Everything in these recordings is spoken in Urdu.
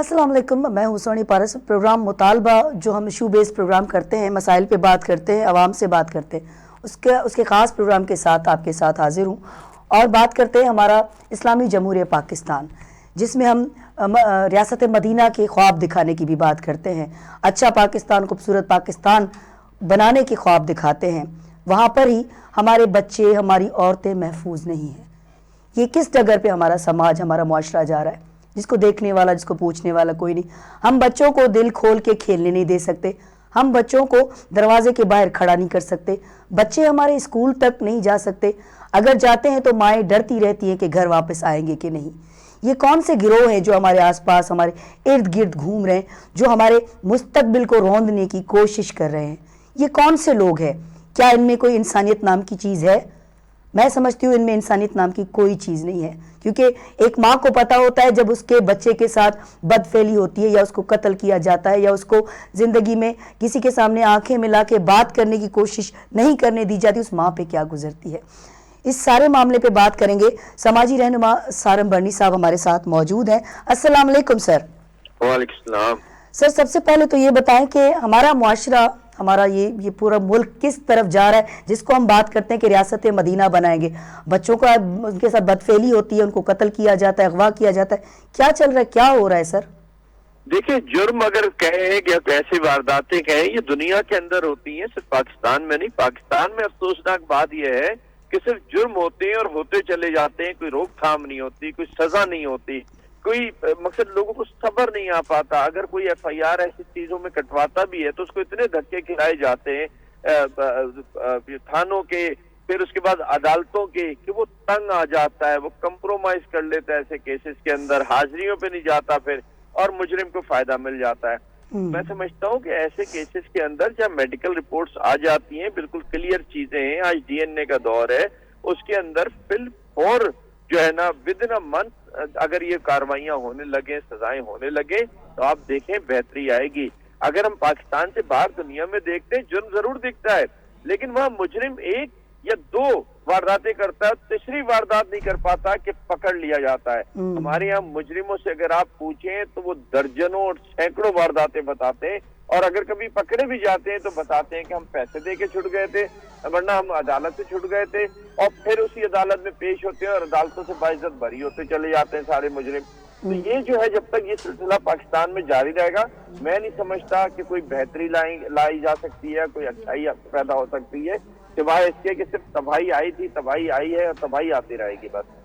السلام علیکم، میں ہوں سونی پارس۔ پروگرام مطالبہ جو ہم ایشو بیس پروگرام کرتے ہیں، مسائل پہ بات کرتے ہیں، عوام سے بات کرتے ہیں، اس کے خاص پروگرام کے ساتھ آپ کے ساتھ حاضر ہوں اور بات کرتے ہیں ہمارا اسلامی جمہوریہ پاکستان، جس میں ہم ریاست مدینہ کے خواب دکھانے کی بھی بات کرتے ہیں۔ اچھا پاکستان، خوبصورت پاکستان بنانے کے خواب دکھاتے ہیں۔ وہاں پر ہی ہمارے بچے، ہماری عورتیں محفوظ نہیں ہیں۔ یہ کس ڈگر پہ ہمارا سماج، ہمارا معاشرہ جا رہا ہے، جس کو دیکھنے والا، جس کو پوچھنے والا کوئی نہیں۔ ہم بچوں کو دل کھول کے کھیلنے نہیں دے سکتے، ہم بچوں کو دروازے کے باہر کھڑا نہیں کر سکتے، بچے ہمارے اسکول تک نہیں جا سکتے، اگر جاتے ہیں تو مائیں ڈرتی رہتی ہیں کہ گھر واپس آئیں گے کہ نہیں۔ یہ کون سے گروہ ہیں جو ہمارے آس پاس، ہمارے ارد گرد گھوم رہے ہیں، جو ہمارے مستقبل کو روندنے کی کوشش کر رہے ہیں؟ یہ کون سے لوگ ہیں؟ کیا ان میں کوئی انسانیت نام کی چیز ہے؟ میں سمجھتی ہوں ان میں انسانیت نام کی کوئی چیز نہیں ہے، کیونکہ ایک ماں کو پتہ ہوتا ہے جب اس کے بچے کے ساتھ بدفعلی ہوتی ہے یا اس کو قتل کیا جاتا ہے یا اس کو زندگی میں کسی کے سامنے آنکھیں ملا کے بات کرنے کی کوشش نہیں کرنے دی جاتی، اس ماں پہ کیا گزرتی ہے۔ اس سارے معاملے پہ بات کریں گے۔ سماجی رہنما سارم برنی صاحب ہمارے ساتھ موجود ہیں۔ السلام علیکم سر۔ وعلیکم السلام۔ سر سب سے پہلے تو یہ بتائیں کہ ہمارا معاشرہ، ہمارا یہ پورا ملک کس طرف جا رہا ہے، جس کو ہم بات کرتے ہیں کہ ریاست مدینہ بنائیں گے؟ بچوں کا ان کے ساتھ بدفعلی ہوتی ہے، ان کو قتل کیا جاتا ہے، اغوا کیا جاتا ہے، کیا چل رہا ہے، کیا ہو رہا ہے سر؟ دیکھیں، جرم اگر کہیں یا ایسی وارداتیں کہیں، یہ دنیا کے اندر ہوتی ہیں، صرف پاکستان میں نہیں۔ پاکستان میں افسوسناک بات یہ ہے کہ صرف جرم ہوتے ہیں اور ہوتے چلے جاتے ہیں، کوئی روک تھام نہیں ہوتی، کوئی سزا نہیں ہوتی، کوئی مقصد لوگوں کو صبر نہیں آ پاتا۔ اگر کوئی ایف آئی آر ایسی چیزوں میں کٹواتا بھی ہے تو اس کو اتنے دھکے کھلائے جاتے ہیں تھانوں کے، پھر اس کے بعد عدالتوں کے، کہ وہ تنگ آ جاتا ہے، وہ کمپرومائز کر لیتا ہے ایسے کیسز کے اندر، حاضریوں پہ نہیں جاتا پھر، اور مجرم کو فائدہ مل جاتا ہے۔ میں سمجھتا ہوں کہ ایسے کیسز کے اندر جب میڈیکل رپورٹس آ جاتی ہیں، بالکل کلیئر چیزیں ہیں، آج ڈی این اے کا دور ہے، اس کے اندر فل فور جو ہے نا ودن اے منتھ اگر یہ کاروائیاں ہونے لگیں، سزائیں ہونے لگیں، تو آپ دیکھیں بہتری آئے گی۔ اگر ہم پاکستان سے باہر دنیا میں دیکھتے ہیں، جرم ضرور دکھتا ہے، لیکن وہاں مجرم ایک یا دو وارداتیں کرتا ہے، تیسری واردات نہیں کر پاتا کہ پکڑ لیا جاتا ہے۔ ہمارے یہاں مجرموں سے اگر آپ پوچھیں تو وہ درجنوں اور سینکڑوں وارداتیں بتاتے ہیں، اور اگر کبھی پکڑے بھی جاتے ہیں تو بتاتے ہیں کہ ہم پیسے دے کے چھٹ گئے تھے، ورنہ ہم عدالت سے چھٹ گئے تھے، اور پھر اسی عدالت میں پیش ہوتے ہیں اور عدالتوں سے باعزت بری ہوتے چلے جاتے ہیں سارے مجرم۔ تو یہ جو ہے، جب تک یہ سلسلہ پاکستان میں جاری رہے گا، میں نہیں سمجھتا کہ کوئی بہتری لائی جا سکتی ہے، کوئی اچھائی پیدا ہو سکتی ہے، سوائے اس کے کہ صرف تباہی آئی تھی، تباہی آئی ہے اور تباہی آتی رہے گی بس۔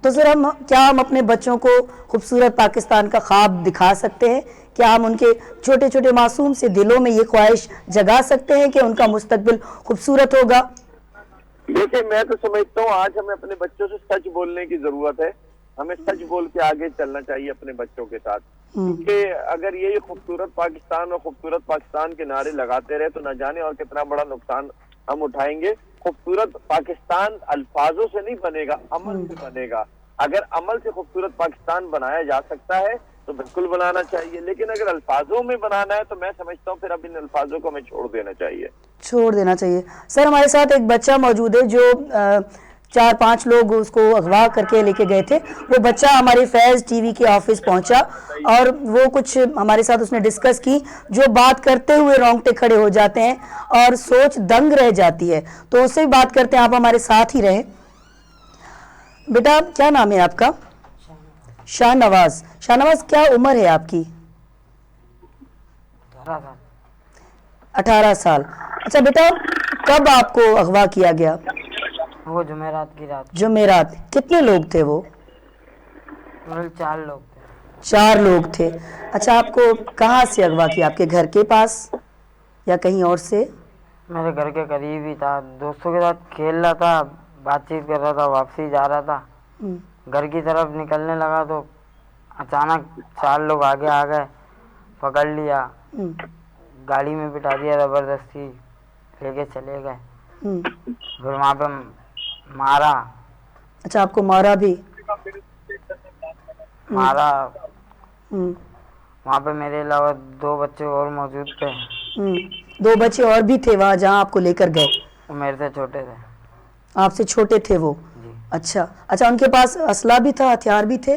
تو سر کیا ہم اپنے بچوں کو خوبصورت پاکستان کا خواب دکھا سکتے ہیں؟ کیا ہم ان کے چھوٹے چھوٹے معصوم سے دلوں میں یہ خواہش جگا سکتے ہیں کہ ان کا مستقبل خوبصورت ہوگا؟ دیکھیں، میں تو سمجھتا ہوں آج ہمیں اپنے بچوں سے سچ بولنے کی ضرورت ہے، ہمیں سچ بول کے آگے چلنا چاہیے اپنے بچوں کے ساتھ، کیونکہ اگر یہ خوبصورت پاکستان اور خوبصورت پاکستان کے نعرے لگاتے رہے تو نہ جانے اور کتنا بڑا نقصان ہم اٹھائیں گے۔ خوبصورت پاکستان الفاظوں سے نہیں بنے گا، عمل سے بنے گا۔ اگر عمل سے خوبصورت پاکستان بنایا جا سکتا ہے تو بالکل بنانا چاہیے، لیکن اگر الفاظوں میں بنانا ہے تو میں سمجھتا ہوں پھر اب ان الفاظوں کو ہمیں چھوڑ دینا چاہیے۔ سر ہمارے ساتھ ایک بچہ موجود ہے جو 4-5 لوگ اس کو اغوا کر کے لے کے گئے تھے۔ وہ بچہ ہمارے فیض ٹی وی کے آفس پہنچا اور وہ کچھ ہمارے ساتھ اس نے ڈسکس کی، جو بات کرتے ہوئے رونگٹے کھڑے ہو جاتے ہیں اور سوچ دنگ رہ جاتی ہے، تو اس سے بات کرتے ہیں۔ آپ ہمارے ساتھ ہی رہیں۔ بیٹا کیا نام ہے آپ کا؟ شاہ نواز۔ شاہ نواز، کیا عمر ہے آپ کی؟ 18 سال۔ اچھا بیٹا، کب آپ کو اغوا کیا گیا؟ وہ جمعرات کی رات۔ جمعرات۔ کتنے لوگ تھے وہ؟ 4 لوگ تھے۔ 4 لوگ تھے۔ اچھا، آپ کو کہاں سے اغوا کیا؟ آپ کے گھر کے پاس یا کہیں اور سے؟ میرے گھر کے قریب ہی تھا، دوستوں کے ساتھ کھیل رہا تھا، بات چیت کر رہا تھا، واپسی جا رہا تھا، گھر کی طرف نکلنے لگا تو اچانک 4 لوگ آگے آ گئے، پکڑ لیا، گاڑی میں بٹھا دیا، زبردستی لے کے چلے گئے، پھر وہاں پہ مارا۔ اچھا، آپ کو مارا بھی؟ مارا۔ وہاں پہ میرے علاوہ 2 بچے اور موجود تھے۔ 2 بچے اور بھی تھے وہاں جہاں آپ کو لے کر گئے؟ وہ میرے سے چھوٹے تھے۔ آپ سے چھوٹے تھے وہ؟ جی۔ اچھا، ان کے پاس اسلحہ بھی تھا، ہتھیار بھی تھے؟